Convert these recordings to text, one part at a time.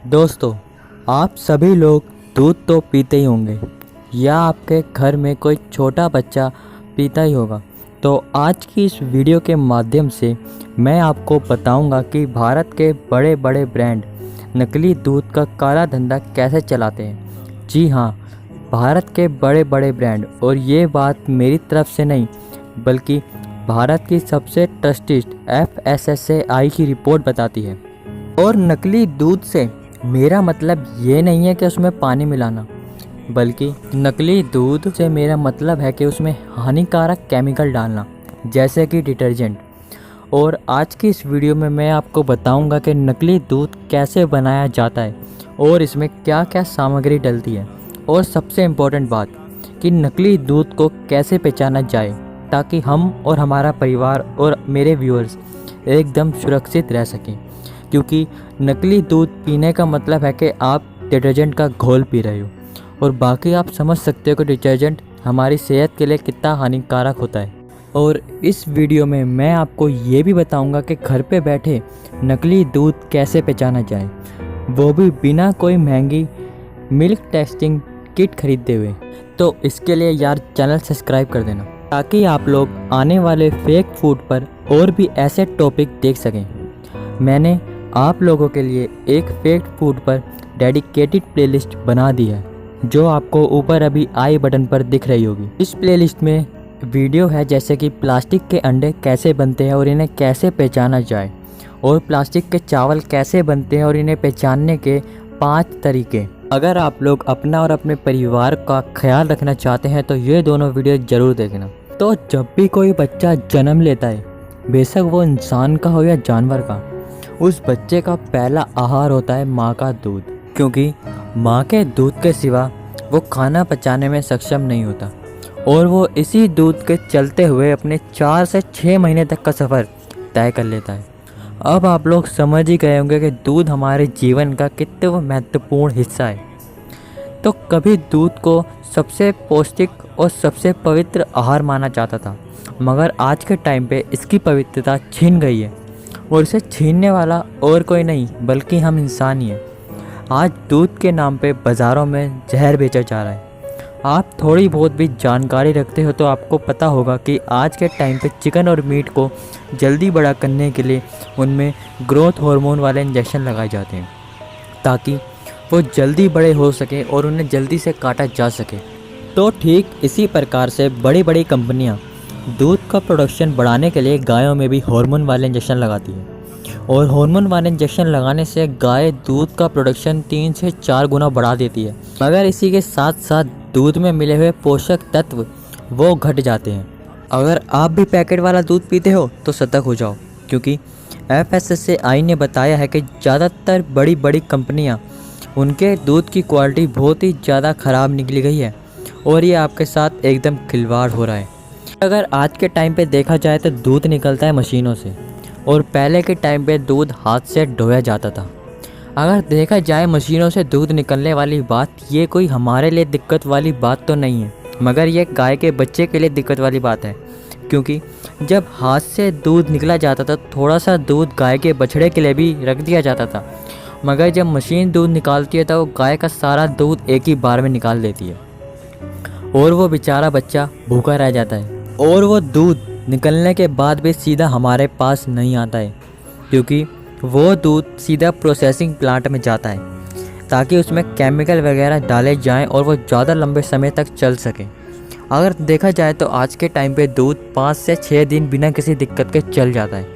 दोस्तों, आप सभी लोग दूध तो पीते ही होंगे या आपके घर में कोई छोटा बच्चा पीता ही होगा। तो आज की इस वीडियो के माध्यम से मैं आपको बताऊंगा कि भारत के बड़े बड़े ब्रांड नकली दूध का काला धंधा कैसे चलाते हैं। जी हाँ, भारत के बड़े बड़े ब्रांड, और ये बात मेरी तरफ से नहीं बल्कि भारत की सबसे ट्रस्टेड FSSAI की रिपोर्ट बताती है। और नकली दूध से मेरा मतलब ये नहीं है कि उसमें पानी मिलाना, बल्कि नकली दूध से मेरा मतलब है कि उसमें हानिकारक केमिकल डालना, जैसे कि डिटर्जेंट। और आज की इस वीडियो में मैं आपको बताऊंगा कि नकली दूध कैसे बनाया जाता है और इसमें क्या क्या सामग्री डलती है, और सबसे इम्पोर्टेंट बात कि नकली दूध को कैसे पहचाना जाए ताकि हम और हमारा परिवार और मेरे व्यूअर्स एकदम सुरक्षित रह सकें। क्योंकि नकली दूध पीने का मतलब है कि आप डिटर्जेंट का घोल पी रहे हो, और बाकी आप समझ सकते हो कि डिटर्जेंट हमारी सेहत के लिए कितना हानिकारक होता है। और इस वीडियो में मैं आपको ये भी बताऊंगा कि घर पे बैठे नकली दूध कैसे पहचाना जाए, वो भी बिना कोई महंगी मिल्क टेस्टिंग किट खरीदते हुए। तो इसके लिए यार चैनल सब्सक्राइब कर देना ताकि आप लोग आने वाले फेक फूड पर और भी ऐसे टॉपिक देख सकें। मैंने आप लोगों के लिए एक फेक फूड पर डेडिकेटेड प्लेलिस्ट बना दी है, जो आपको ऊपर अभी आई बटन पर दिख रही होगी। इस प्लेलिस्ट में वीडियो है जैसे कि प्लास्टिक के अंडे कैसे बनते हैं और इन्हें कैसे पहचाना जाए, और प्लास्टिक के चावल कैसे बनते हैं और इन्हें पहचानने के 5 तरीके। अगर आप लोग अपना और अपने परिवार का ख्याल रखना चाहते हैं तो ये दोनों वीडियो ज़रूर देखना। तो जब भी कोई बच्चा जन्म लेता है, बेशक वो इंसान का हो या जानवर का, उस बच्चे का पहला आहार होता है माँ का दूध। क्योंकि माँ के दूध के सिवा वो खाना पचाने में सक्षम नहीं होता, और वो इसी दूध के चलते हुए अपने 4 से 6 महीने तक का सफ़र तय कर लेता है। अब आप लोग समझ ही गए होंगे कि दूध हमारे जीवन का कितना महत्वपूर्ण हिस्सा है। तो कभी दूध को सबसे पौष्टिक और सबसे पवित्र आहार माना जाता था, मगर आज के टाइम पे इसकी पवित्रता छिन गई है, और इसे छीनने वाला और कोई नहीं बल्कि हम इंसान ही हैं। आज दूध के नाम पे बाज़ारों में जहर बेचा जा रहा है। आप थोड़ी बहुत भी जानकारी रखते हो तो आपको पता होगा कि आज के टाइम पे चिकन और मीट को जल्दी बड़ा करने के लिए उनमें ग्रोथ हार्मोन वाले इंजेक्शन लगाए जाते हैं, ताकि वो जल्दी बड़े हो सके और उन्हें जल्दी से काटा जा सके। तो ठीक इसी प्रकार से बड़ी बड़ी कंपनियां दूध का प्रोडक्शन बढ़ाने के लिए गायों में भी हार्मोन वाले इंजेक्शन लगाती है, और हार्मोन वाले इंजेक्शन लगाने से गाय दूध का प्रोडक्शन 3 से 4 गुना बढ़ा देती है, मगर इसी के साथ साथ दूध में मिले हुए पोषक तत्व वो घट जाते हैं। अगर आप भी पैकेट वाला दूध पीते हो तो सतर्क हो जाओ, क्योंकि FSSAI ने बताया है कि ज़्यादातर बड़ी बड़ी कंपनियां उनके दूध की क्वालिटी बहुत ही ज़्यादा ख़राब निकली गई है, और ये आपके साथ एकदम खिलवाड़ हो रहा है। अगर आज के टाइम पे देखा जाए तो दूध निकलता है मशीनों से, और पहले के टाइम पे दूध हाथ से ढोया जाता था। अगर देखा जाए मशीनों से दूध निकलने वाली बात, ये कोई हमारे लिए दिक्कत वाली बात तो नहीं है, मगर ये गाय के बच्चे के लिए दिक्कत वाली बात है। क्योंकि जब हाथ से दूध निकला जाता था, थोड़ा सा दूध गाय के बछड़े के लिए भी रख दिया जाता था, मगर जब मशीन दूध निकालती है तो वो गाय का सारा दूध एक ही बार में निकाल देती है, और वो बेचारा बच्चा भूखा रह जाता है। और वो दूध निकलने के बाद भी सीधा हमारे पास नहीं आता है, क्योंकि वो दूध सीधा प्रोसेसिंग प्लांट में जाता है, ताकि उसमें केमिकल वगैरह डाले जाएं और वो ज़्यादा लंबे समय तक चल सके। अगर देखा जाए तो आज के टाइम पे दूध 5 से 6 दिन बिना किसी दिक्कत के चल जाता है,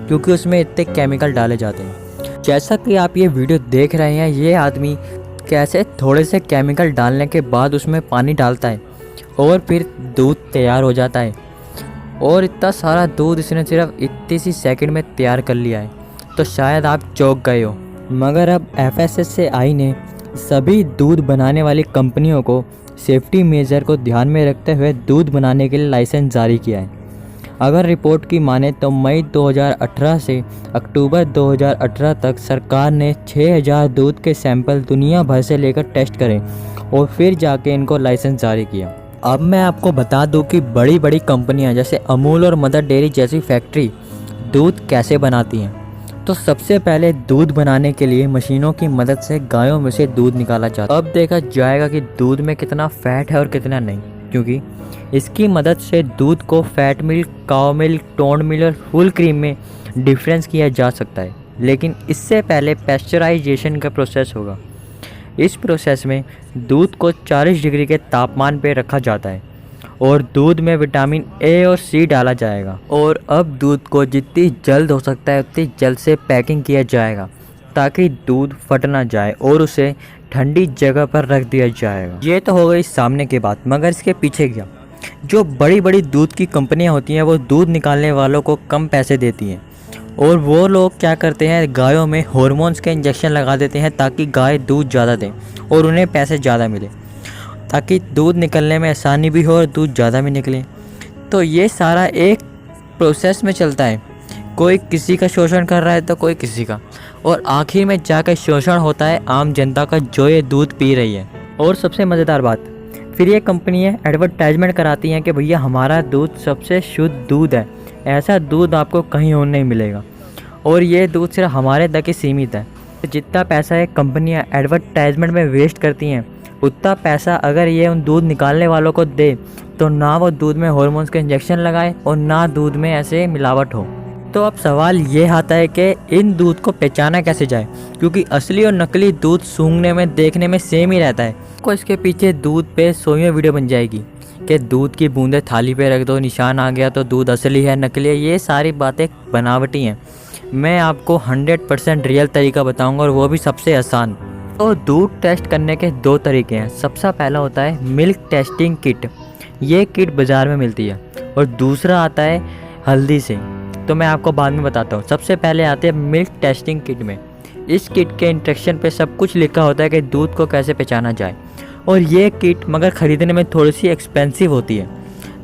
क्योंकि उसमें इतने केमिकल डाले जाते हैं। जैसा कि आप ये वीडियो देख रहे हैं, ये आदमी कैसे थोड़े से केमिकल डालने के बाद उसमें पानी डालता है और फिर दूध तैयार हो जाता है, और इतना सारा दूध इसने सिर्फ इतनी सी सेकंड में तैयार कर लिया है। तो शायद आप चौंक गए हो, मगर अब FSSAI ने सभी दूध बनाने वाली कंपनियों को सेफ्टी मेजर को ध्यान में रखते हुए दूध बनाने के लिए लाइसेंस जारी किया है। अगर रिपोर्ट की माने तो मई 2018 से अक्टूबर 2018 तक सरकार ने 6000 दूध के सैंपल दुनिया भर से लेकर टेस्ट करें, और फिर जाके इनको लाइसेंस जारी किया। अब मैं आपको बता दूं कि बड़ी बड़ी कंपनियां जैसे अमूल और मदर डेयरी जैसी फैक्ट्री दूध कैसे बनाती हैं। तो सबसे पहले दूध बनाने के लिए मशीनों की मदद से गायों में से दूध निकाला जाता है। अब देखा जाएगा कि दूध में कितना फैट है और कितना नहीं, क्योंकि इसकी मदद से दूध को फैट मिल्क, काऊ मिल्क, टोंड मिल्क और फुल क्रीम में डिफरेंस किया जा सकता है। लेकिन इससे पहले पैस्चराइजेशन का प्रोसेस होगा। इस प्रोसेस में दूध को 40 डिग्री के तापमान पर रखा जाता है और दूध में विटामिन ए और सी डाला जाएगा। और अब दूध को जितनी जल्द हो सकता है उतनी जल्द से पैकिंग किया जाएगा ताकि दूध फट ना जाए और उसे ठंडी जगह पर रख दिया जाएगा। ये तो हो गई सामने की बात, मगर इसके पीछे क्या? जो बड़ी बड़ी दूध की कंपनियां होती हैं वो दूध निकालने वालों को कम पैसे देती हैं और वो लोग क्या करते हैं, गायों में हॉर्मोन्स के इंजेक्शन लगा देते हैं ताकि गाय दूध ज़्यादा दें और उन्हें पैसे ज़्यादा मिले, ताकि दूध निकलने में आसानी भी हो और दूध ज़्यादा भी निकले। तो ये सारा एक प्रोसेस में चलता है, कोई किसी का शोषण कर रहा है तो कोई किसी का, और आखिर में जाकर शोषण होता है आम जनता का जो ये दूध पी रही है। और सबसे मज़ेदार बात, फिर ये कंपनियाँ एडवर्टाइजमेंट कराती हैं कि भैया हमारा दूध सबसे शुद्ध दूध है, ऐसा दूध आपको कहीं और नहीं मिलेगा और ये दूध सिर्फ हमारे तक ही सीमित है। जितना पैसा ये कंपनियाँ एडवर्टाइजमेंट में वेस्ट करती हैं उतना पैसा अगर ये उन दूध निकालने वालों को दे तो ना वो दूध में हॉर्मोन्स के इंजेक्शन लगाए और ना दूध में ऐसे मिलावट हो। तो अब सवाल ये आता है कि इन दूध को पहचाना कैसे जाए, क्योंकि असली और नकली दूध सूंघने में, देखने में सेम ही रहता है। को इसके पीछे दूध पे 100वीं वीडियो बन जाएगी कि दूध की बूंदें थाली पे रख दो, निशान आ गया तो दूध असली है नकली है। ये सारी बातें बनावटी हैं। मैं आपको 100% रियल तरीका बताऊँगा और वो भी सबसे आसान। तो दूध टेस्ट करने के 2 तरीके हैं। सबसे पहला होता है मिल्क टेस्टिंग किट, ये किट बाज़ार में मिलती है, और दूसरा आता है हल्दी से, तो मैं आपको बाद में बताता हूँ। सबसे पहले आते हैं मिल्क टेस्टिंग किट में। इस किट के इंस्ट्रक्शन पे सब कुछ लिखा होता है कि दूध को कैसे पहचाना जाए, और ये किट मगर ख़रीदने में थोड़ी सी एक्सपेंसिव होती है,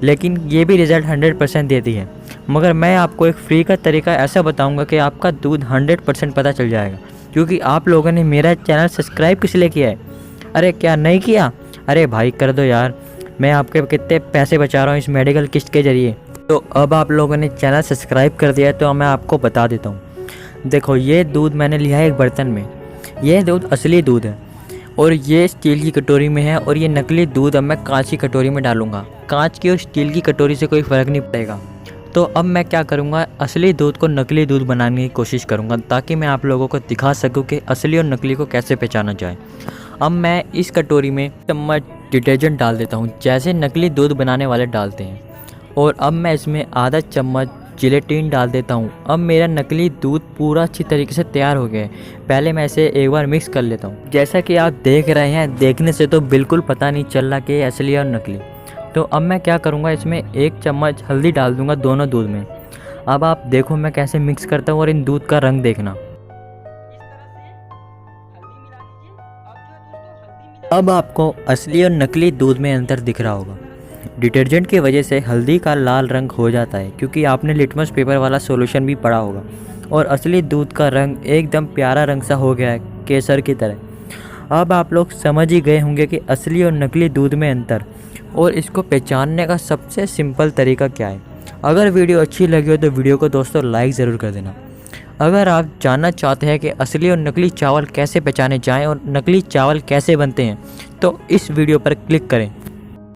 लेकिन ये भी रिज़ल्ट 100% देती है। मगर मैं आपको एक फ्री का तरीका ऐसा बताऊँगा कि आपका दूध 100% पता चल जाएगा, क्योंकि आप लोगों ने मेरा चैनल सब्सक्राइब किस लिए किया है? अरे क्या नहीं किया? अरे भाई कर दो यार, मैं आपके कितने पैसे बचा रहा हूँ इस मेडिकल किट के ज़रिए। तो अब आप लोगों ने चैनल सब्सक्राइब कर दिया है तो मैं आपको बता देता हूँ। देखो, ये दूध मैंने लिया है एक बर्तन में, ये दूध असली दूध है और ये स्टील की कटोरी में है, और ये नकली दूध अब मैं कांच की कटोरी में डालूँगा। कांच की और स्टील की कटोरी से कोई फ़र्क नहीं पड़ेगा। तो अब मैं क्या करूँगा, असली दूध को नकली दूध बनाने की कोशिश करूँगा ताकि मैं आप लोगों को दिखा सकूँ कि असली और नकली को कैसे पहचाना जाए। अब मैं इस कटोरी में चम्मच डिटर्जेंट डाल देता हूँ, जैसे नकली दूध बनाने वाले डालते हैं, और अब मैं इसमें आधा चम्मच जिलेटिन डाल देता हूँ। अब मेरा नकली दूध पूरा अच्छी तरीके से तैयार हो गया है। पहले मैं इसे एक बार मिक्स कर लेता हूँ। जैसा कि आप देख रहे हैं, देखने से तो बिल्कुल पता नहीं चल रहा कि असली और नकली। तो अब मैं क्या करूँगा, इसमें 1 चम्मच हल्दी डाल दूँगा दोनों दूध में। अब आप देखो मैं कैसे मिक्स करता हूँ और इन दूध का रंग देखना। अब आपको असली और नकली दूध में अंतर दिख रहा होगा। डिटर्जेंट की वजह से हल्दी का लाल रंग हो जाता है, क्योंकि आपने लिटमस पेपर वाला सॉल्यूशन भी पढ़ा होगा, और असली दूध का रंग एकदम प्यारा रंग सा हो गया है, केसर की तरह। अब आप लोग समझ ही गए होंगे कि असली और नकली दूध में अंतर, और इसको पहचानने का सबसे सिंपल तरीका क्या है। अगर वीडियो अच्छी लगी हो तो वीडियो को दोस्तों लाइक ज़रूर कर देना। अगर आप जानना चाहते हैं कि असली और नकली चावल कैसे पहचाने जाएं और नकली चावल कैसे बनते हैं, तो इस वीडियो पर क्लिक करें।